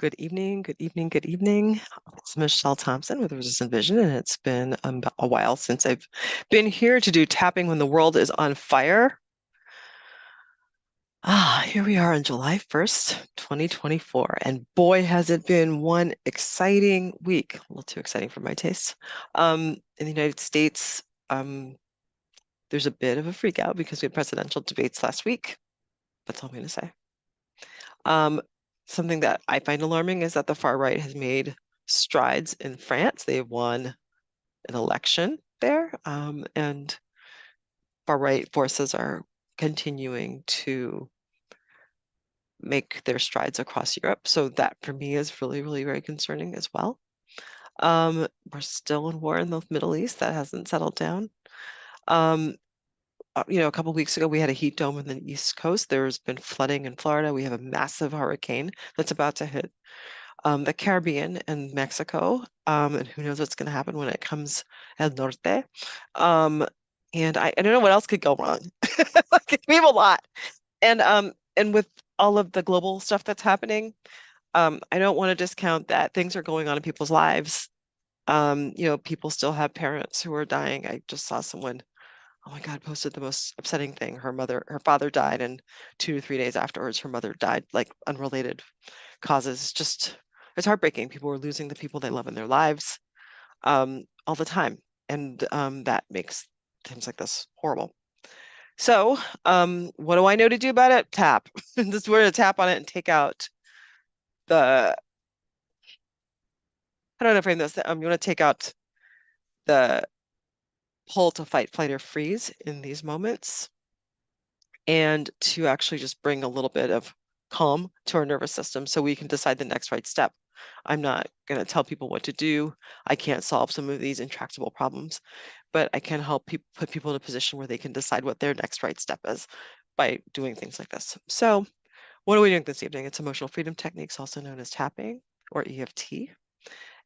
Good evening, good evening, good evening. It's Michelle Thompson with Resistant Vision, and it's been a while since I've been here to do tapping when the world is on fire. Here we are on July 1st, 2024, and boy, has it been one exciting week. A little too exciting for my taste. In the United States, there's a bit of a freak out because we had presidential debates last week. That's all I'm going to say. Something that I find alarming is that the far right has made strides in France. They won an election there, and far right forces are continuing to make their strides across Europe. So that for me is really, really very concerning as well. We're still in war in the Middle East. That hasn't settled down. A couple of weeks ago, we had a heat dome in the East Coast. There's been flooding in Florida. We have a massive hurricane that's about to hit the Caribbean and Mexico, and who knows what's going to happen when it comes El Norte. And I don't know what else could go wrong. We have a lot. And with all of the global stuff that's happening, I don't want to discount that things are going on in people's lives. People still have parents who are dying. I just saw someone, oh my God, posted the most upsetting thing. Her father died, and 2 to 3 days afterwards, her mother died, like unrelated causes. It's heartbreaking. People are losing the people they love in their lives all the time. And that makes things like this horrible. So what do I know to do about it? Tap. We're going to tap on it and take out the, how do I frame this? I'm going to take out the pull to fight, flight, or freeze in these moments, and to actually just bring a little bit of calm to our nervous system so we can decide the next right step. I'm not going to tell people what to do. I can't solve some of these intractable problems, but I can help put people in a position where they can decide what their next right step is by doing things like this. So what are we doing this evening? It's emotional freedom techniques, also known as tapping or EFT.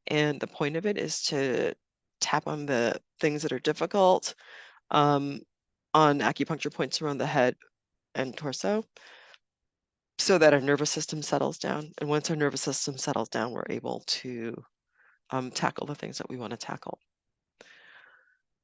And the point of it is to tap on the things that are difficult, on acupuncture points around the head and torso, so that our nervous system settles down. And once our nervous system settles down, we're able to tackle the things that we want to tackle.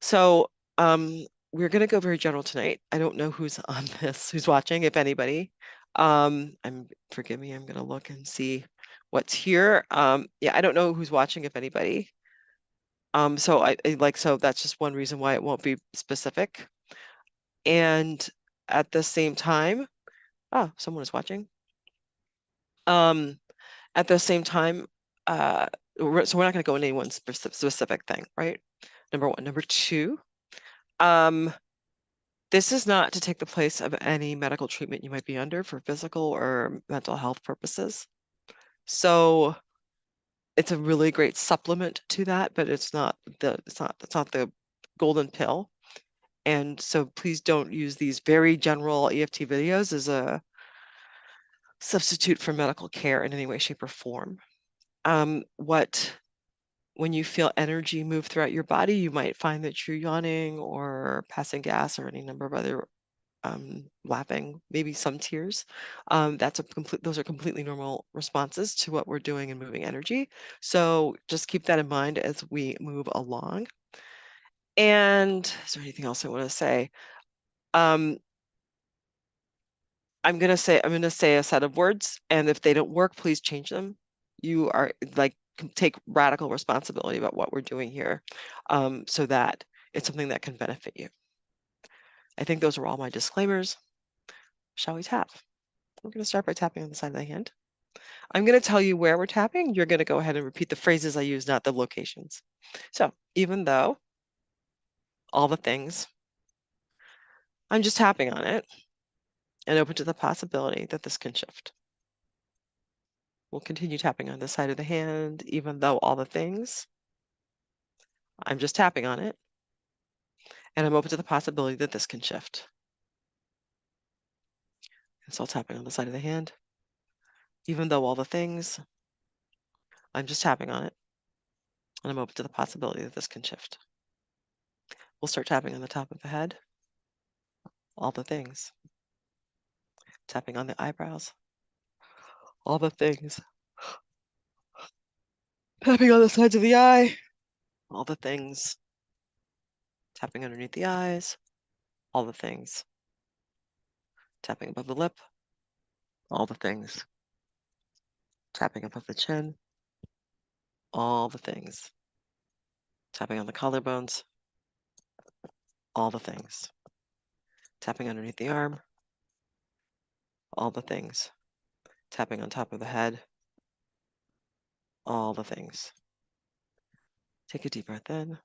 So we're going to go very general tonight. I don't know who's on this, who's watching, if anybody. Forgive me, I'm going to look and see what's here. Yeah, I don't know who's watching, if anybody. So that's just one reason why it won't be specific. And at the same time, someone is watching. At the same time, so we're not going to go into any one specific thing, right? Number one. Number two, this is not to take the place of any medical treatment you might be under for physical or mental health purposes. So it's a really great supplement to that, but it's not the golden pill. And so please don't use these very general EFT videos as a substitute for medical care in any way, shape, or form. When you feel energy move throughout your body, you might find that you're yawning or passing gas or any number of other laughing, maybe some tears. Those are completely normal responses to what we're doing in moving energy. So just keep that in mind as we move along. And is there anything else I want to say? I'm going to say a set of words, and if they don't work, please change them. You are take radical responsibility about what we're doing here, so that it's something that can benefit you. I think those are all my disclaimers. Shall we tap? We're going to start by tapping on the side of the hand. I'm going to tell you where we're tapping. You're going to go ahead and repeat the phrases I use, not the locations. So even though all the things, I'm just tapping on it and open to the possibility that this can shift. We'll continue tapping on the side of the hand, even though all the things, I'm just tapping on it, and I'm open to the possibility that this can shift. And still tapping on the side of the hand, even though all the things, I'm just tapping on it, and I'm open to the possibility that this can shift. We'll start tapping on the top of the head, all the things. Tapping on the eyebrows, all the things. Tapping on the sides of the eye, all the things. Tapping underneath the eyes, all the things. Tapping above the lip, all the things. Tapping above the chin, all the things. Tapping on the collarbones, all the things. Tapping underneath the arm, all the things. Tapping on top of the head, all the things. Take a deep breath in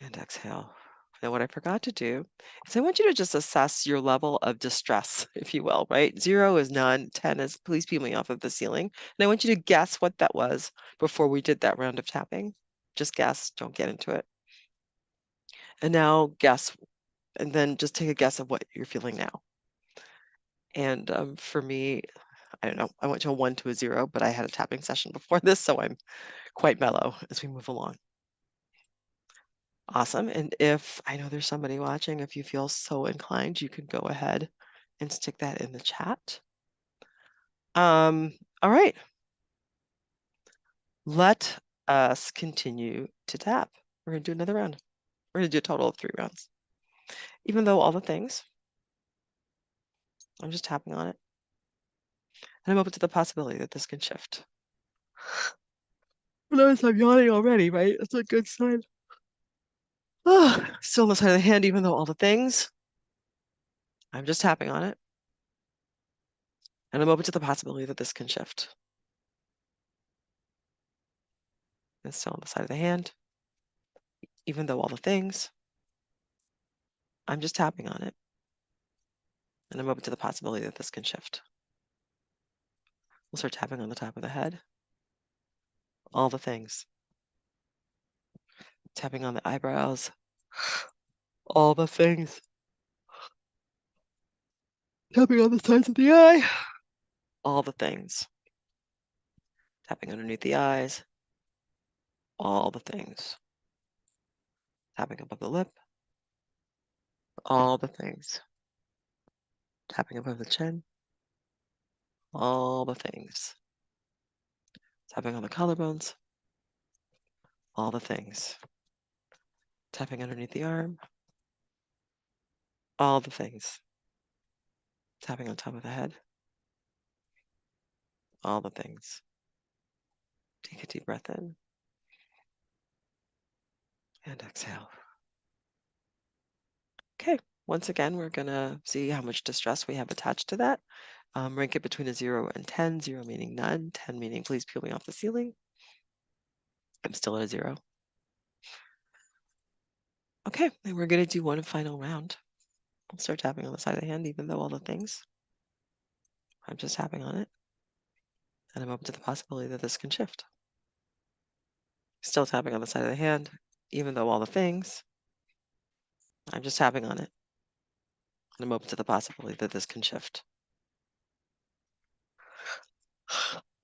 and exhale. Now, what I forgot to do is I want you to just assess your level of distress, if you will, right? 0 is none, 10 is please peel me off of the ceiling. And I want you to guess what that was before we did that round of tapping. Just guess, don't get into it. And now guess, and then just take a guess of what you're feeling now. And for me, I don't know, I went to a 1 to a 0, but I had a tapping session before this, so I'm quite mellow as we move along. Awesome. And if I know there's somebody watching, if you feel so inclined, you can go ahead and stick that in the chat. All right. Let us continue to tap. We're going to do another round. We're going to do a total of 3 rounds. Even though all the things, I'm just tapping on it. And I'm open to the possibility that this can shift. Notice I'm yawning already, right? That's a good sign. Still on the side of the hand, even though all the things, I'm just tapping on it. And I'm open to the possibility that this can shift. It's still on the side of the hand, even though all the things, I'm just tapping on it. And I'm open to the possibility that this can shift. We'll start tapping on the top of the head. All the things. Tapping on the eyebrows. All the things. Tapping on the sides of the eye. All the things. Tapping underneath the eyes. All the things. Tapping above the lip. All the things. Tapping above the chin. All the things. Tapping on the collarbones. All the things. Tapping underneath the arm. All the things. Tapping on top of the head. All the things. Take a deep breath in. And exhale. Okay, once again, we're gonna see how much distress we have attached to that. Rank it between a 0 and 10, 0 meaning none, 10 meaning please peel me off the ceiling. I'm still at a 0. Okay, and we're gonna do one final round. I'll start tapping on the side of the hand, even though all the things, I'm just tapping on it. And I'm open to the possibility that this can shift. Still tapping on the side of the hand, even though all the things, I'm just tapping on it. And I'm open to the possibility that this can shift.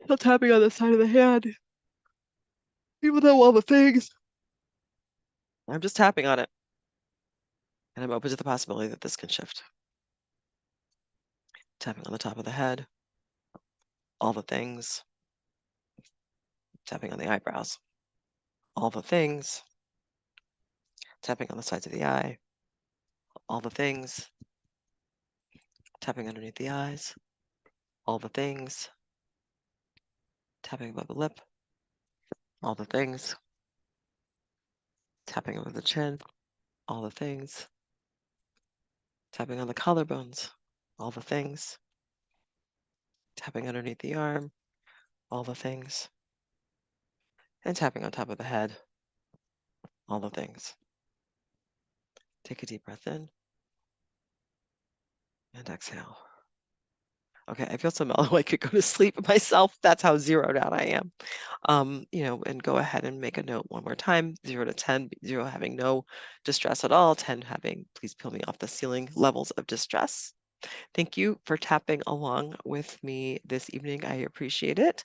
Still tapping on the side of the hand, even though all the things, I'm just tapping on it. And I'm open to the possibility that this can shift. Tapping on the top of the head, all the things. Tapping on the eyebrows, all the things. Tapping on the sides of the eye, all the things. Tapping underneath the eyes, all the things. Tapping above the lip, all the things. Tapping over the chin, all the things. Tapping on the collarbones, all the things. Tapping underneath the arm, all the things. And tapping on top of the head, all the things. Take a deep breath in and exhale. Okay, I feel so mellow I could go to sleep myself. That's how zeroed out I am. And go ahead and make a note one more time, 0 to 10, 0 having no distress at all, 10 having please peel me off the ceiling levels of distress. Thank you for tapping along with me this evening. I appreciate it.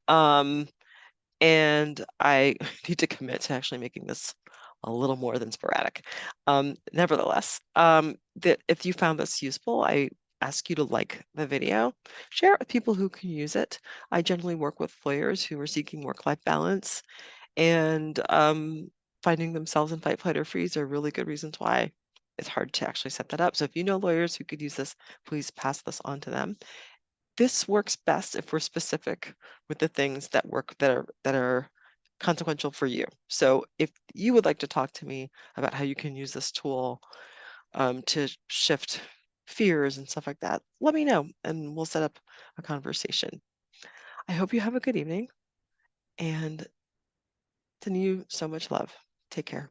And I need to commit to actually making this a little more than sporadic. Nevertheless, that if you found this useful, I ask you to like the video, share it with people who can use it. I generally work with lawyers who are seeking work-life balance, and finding themselves in fight, flight, or freeze are really good reasons why it's hard to actually set that up. So if you know lawyers who could use this, please pass this on to them. This works best if we're specific with the things that work that are consequential for you. So if you would like to talk to me about how you can use this tool to shift fears and stuff like that, let me know and we'll set up a conversation. I hope you have a good evening and sending you so much love. Take care.